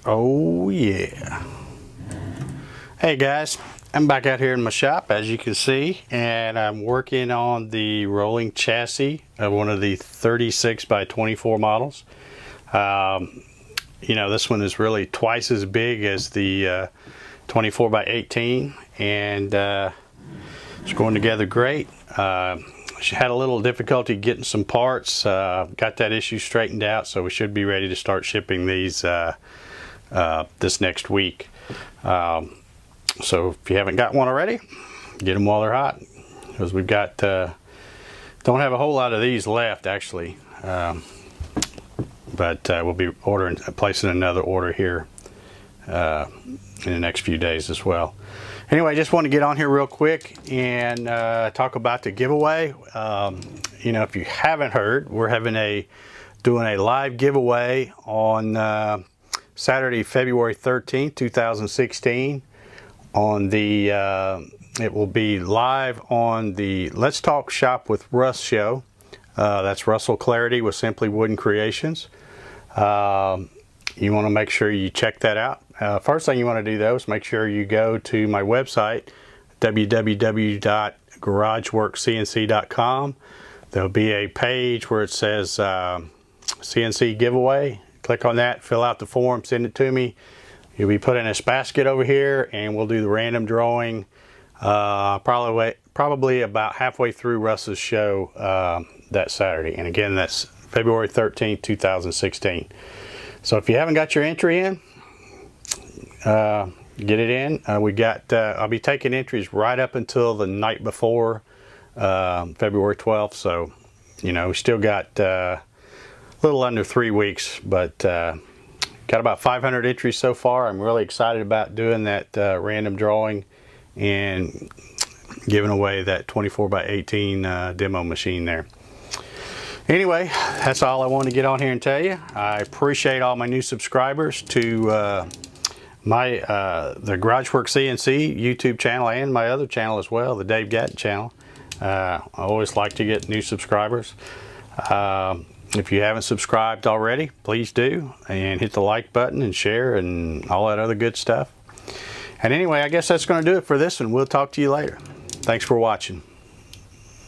Oh yeah. Hey guys, I'm back out here in my shop, as you can see, and I'm working on the rolling chassis of one of the 36 by 24 models. You know, this one is really twice as big as the 24 by 18, and it's going together great. She had a little difficulty getting some parts, got that issue straightened out, so we should be ready to start shipping these this next week. So if you haven't got one already, get them while they're hot, because we've got don't have a whole lot of these left actually, but we'll be placing another order here in the next few days as well. Anyway, I just want to get on here real quick and talk about the giveaway. You know, if you haven't heard, we're doing a live giveaway on Saturday, February 13th, 2016. On the it will be live on the Let's Talk Shop with Russ show. That's Russell Clarity with Simply Wooden Creations. You want to make sure you check that out. First thing you want to do though is make sure you go to my website, www.garageworkcnc.com. There'll be a page where it says CNC giveaway. Click on that, fill out the form, send it to me. You'll be put in this basket over here, and we'll do the random drawing probably about halfway through Russ's show that Saturday. And again, that's February 13th, 2016. So if you haven't got your entry in, get it in. I'll be taking entries right up until the night before February 12th. So, you know, we still got a little under 3 weeks, but got about 500 entries so far. I'm really excited about doing that random drawing and giving away that 24 by 18 demo machine there. Anyway, that's all I wanted to get on here and tell you. I appreciate all my new subscribers to the GarageWorks CNC YouTube channel and my other channel as well, the Dave Gatton channel. I always like to get new subscribers. If you haven't subscribed already, please do, and hit the like button and share and all that other good stuff. And anyway, I guess that's going to do it for this one. We'll talk to you later. Thanks for watching.